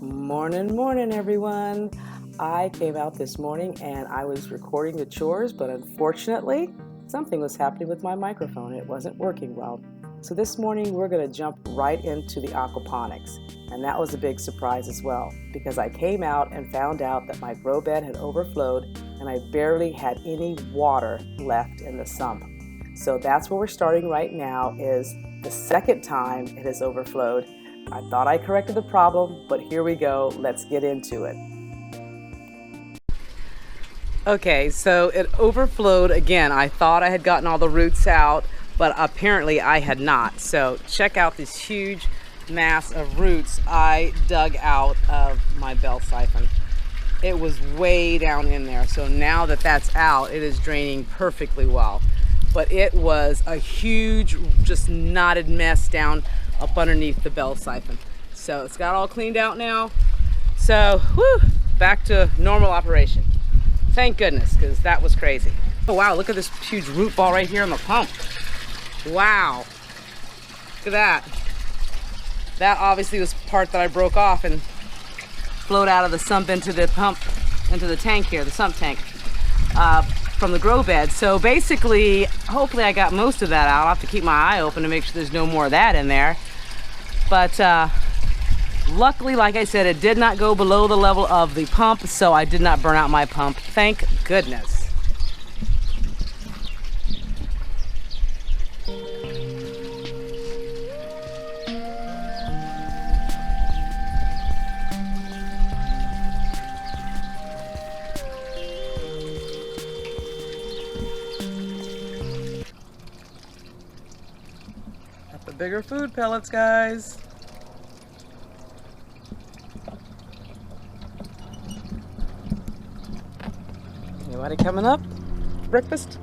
Morning, morning, everyone. I came out this morning and I was recording the chores, but unfortunately, something was happening with my microphone. It wasn't working well. So this morning, we're going to jump right into the aquaponics. And that was a big surprise as well, because I came out and found out that my grow bed had overflowed and I barely had any water left in the sump. So that's where we're starting right now, is the second time it has overflowed. I thought I corrected the problem, but here we go. Let's get into it. Okay, so it overflowed again. I thought I had gotten all the roots out, but apparently I had not. So check out this huge mass of roots I dug out of my bell siphon. It was way down in there. So now that that's out, it is draining perfectly well. But it was a huge, just knotted mess down up underneath the bell siphon. So it's got all cleaned out now. So, back to normal operation. Thank goodness, because that was crazy. Oh wow, look at this huge root ball right here on the pump. Wow, look at that. That obviously was part that I broke off and flowed out of the sump into the pump, into the tank here, the sump tank, from the grow bed. So basically, hopefully I got most of that out. I'll have to keep my eye open to make sure there's no more of that in there. But luckily, like I said, it did not go below the level of the pump, so I did not burn out my pump. Thank goodness. Got the bigger food pellets, guys. Anybody coming up? Breakfast?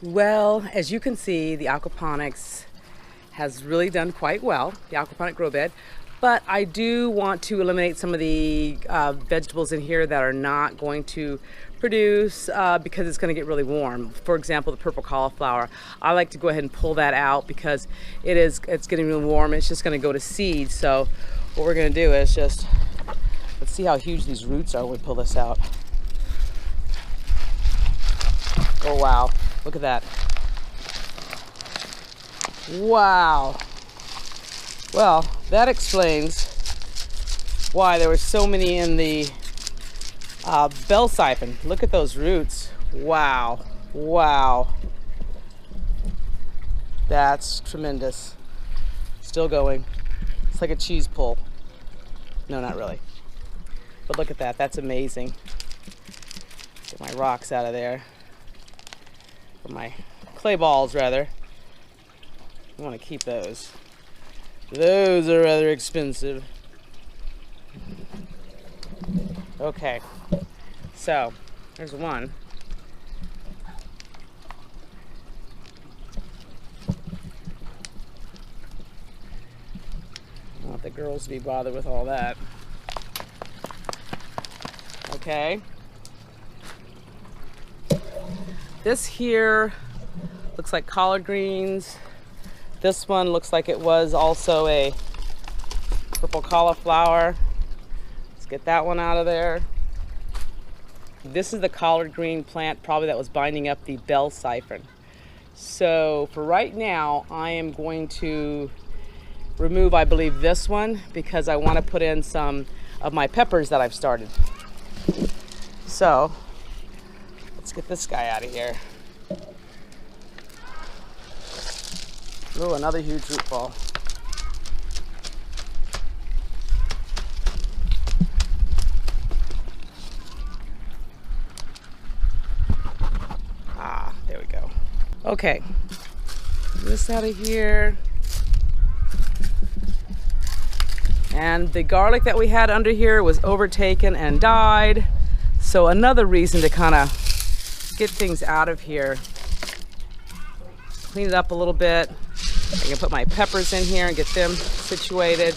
Well, as you can see, the aquaponics has really done quite well, the aquaponic grow bed, but I do want to eliminate some of the vegetables in here that are not going to produce because it's going to get really warm. For example, the purple cauliflower. I like to go ahead and pull that out because it's getting really warm. It's just going to go to seed. So what we're going to do is just, let's see how huge these roots are when we pull this out. Oh wow. Look at that. Wow. Well, that explains why there were so many in the bell siphon. Look at those roots. Wow. Wow. That's tremendous. Still going. It's like a cheese pull. No, not really. But look at that. That's amazing. Get my rocks out of there. My clay balls, rather. I want to keep those. Those are rather expensive. Okay, so there's one. I don't want the girls to be bothered with all that. Okay. This here looks like collard greens. This one looks like it was also a purple cauliflower. Let's get that one out of there. This is the collard green plant probably that was binding up the bell siphon. So for right now, I am going to remove, I believe, this one because I want to put in some of my peppers that I've started. So let's get this guy out of here. Oh, another huge root ball. Ah, there we go. Okay, this out of here. And the garlic that we had under here was overtaken and died. So another reason to kind of get things out of here. Clean it up a little bit. I can put my peppers in here and get them situated.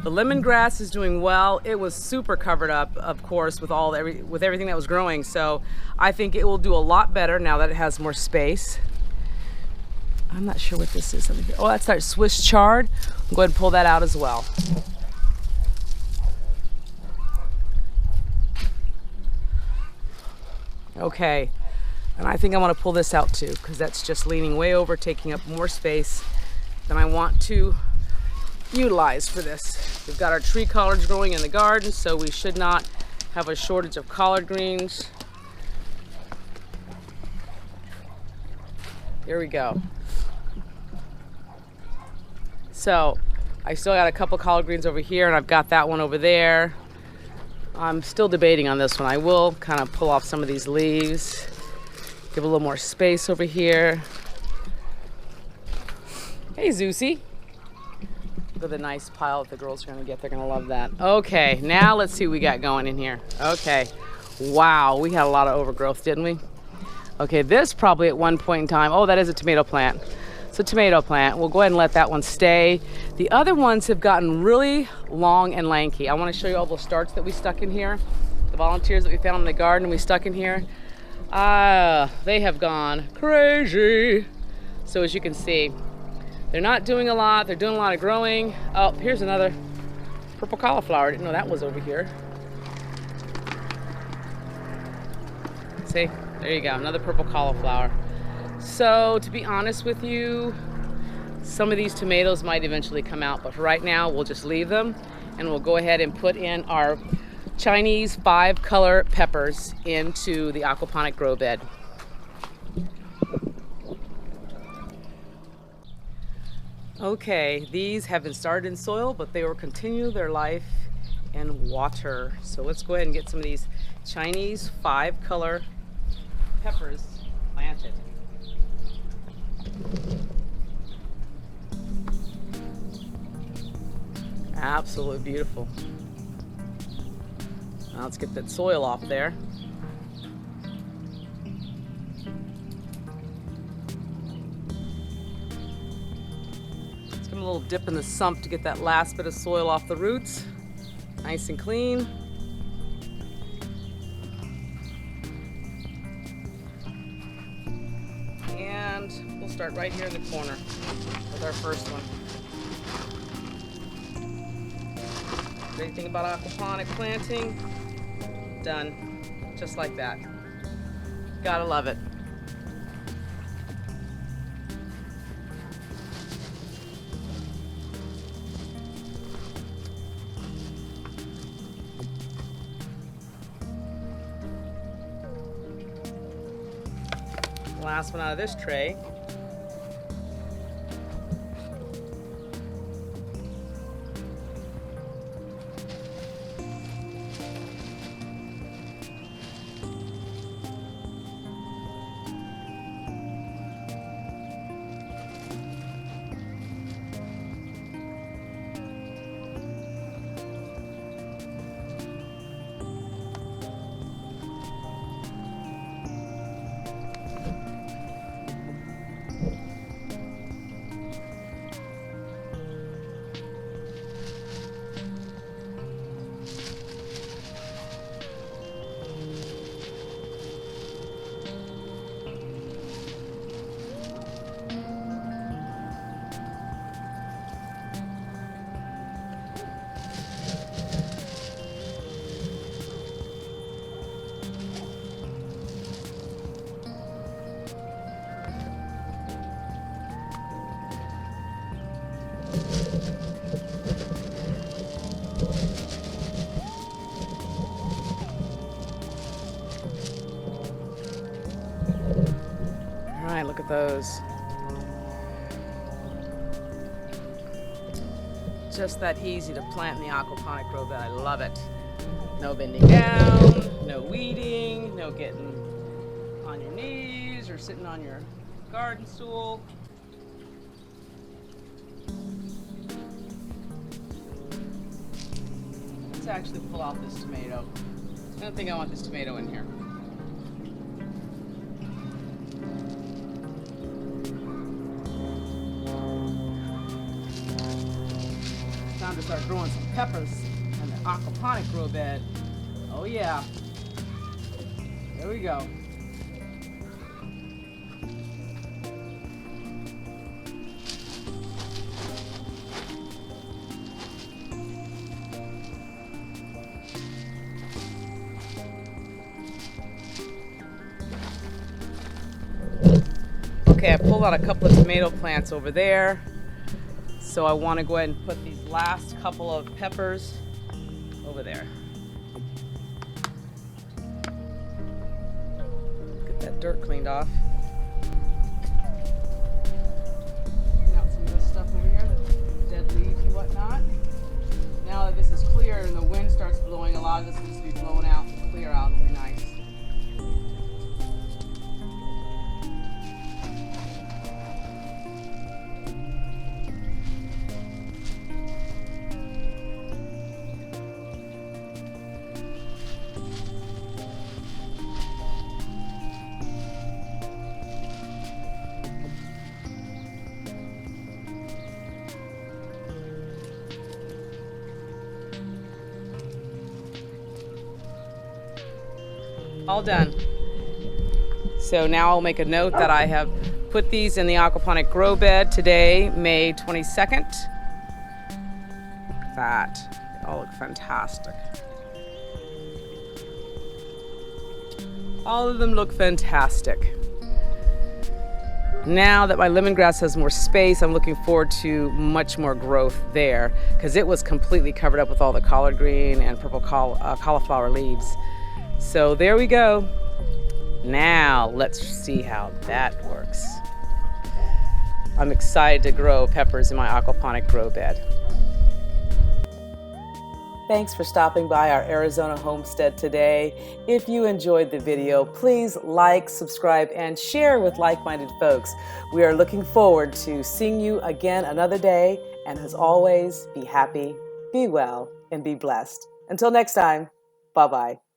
The lemongrass is doing well. It was super covered up, of course, with everything that was growing. So I think it will do a lot better now that it has more space. I'm not sure what this is. Oh, that's our Swiss chard. I'll go ahead and pull that out as well. Okay, and I think I want to pull this out too, because that's just leaning way over, taking up more space than I want to utilize for this. We've got our tree collards growing in the garden, so we should not have a shortage of collard greens. Here we go. So I still got a couple collard greens over here, and I've got that one over there. I'm still debating on this one. I will kind of pull off some of these leaves, give a little more space over here. Hey, Zeusy. Look at the nice pile that the girls are gonna get. They're gonna love that. Okay, now let's see what we got going in here. Okay, wow, we had a lot of overgrowth, didn't we? Okay, this probably at one point in time, oh, that is a tomato plant. It's a tomato plant. We'll go ahead and let that one stay. The other ones have gotten really long and lanky. I want to show you all those starts that we stuck in here. The volunteers that we found in the garden we stuck in here. They have gone crazy. So as you can see, they're not doing a lot. They're doing a lot of growing. Oh, here's another purple cauliflower. I didn't know that was over here. See, there you go, another purple cauliflower. So to be honest with you, some of these tomatoes might eventually come out, but for right now we'll just leave them, and we'll go ahead and put in our Chinese 5-color peppers into the aquaponic grow bed. Okay, these have been started in soil, but they will continue their life in water. So let's go ahead and get some of these Chinese 5-color peppers planted. Absolutely beautiful. Now let's get that soil off there. Let's give them a little dip in the sump to get that last bit of soil off the roots. Nice and clean. And we'll start right here in the corner with our first one. Great thing about aquaponic planting, done just like that. Gotta love it. Last one out of this tray. Look at those. just that easy to plant in the aquaponic grow bed. I love it. No bending down, no weeding, no getting on your knees or sitting on your garden stool. Let's actually pull out this tomato. I don't think I want this tomato in here. Time to start growing some peppers in the aquaponic grow bed. Oh yeah. There we go. Okay, I pulled out a couple of tomato plants over there. So I want to go ahead and put these last couple of peppers over there. Get that dirt cleaned off. Clean out some of this stuff over here, the dead leaves and whatnot. Now that this is clear and the wind starts blowing, a lot of this will just be blown out and clear out. It'll be nice. All done. So now I'll make a note that I have put these in the aquaponic grow bed today, May 22nd. Look at that. They all look fantastic. All of them look fantastic. Now that my lemongrass has more space, I'm looking forward to much more growth there because it was completely covered up with all the collard green and purple cauliflower leaves. So there we go. Now let's see how that works. I'm excited to grow peppers in my aquaponic grow bed. Thanks for stopping by our Arizona homestead today. If you enjoyed the video, please like, subscribe, and share with like-minded folks. We are looking forward to seeing you again another day. And as always, be happy, be well, and be blessed. Until next time, bye-bye.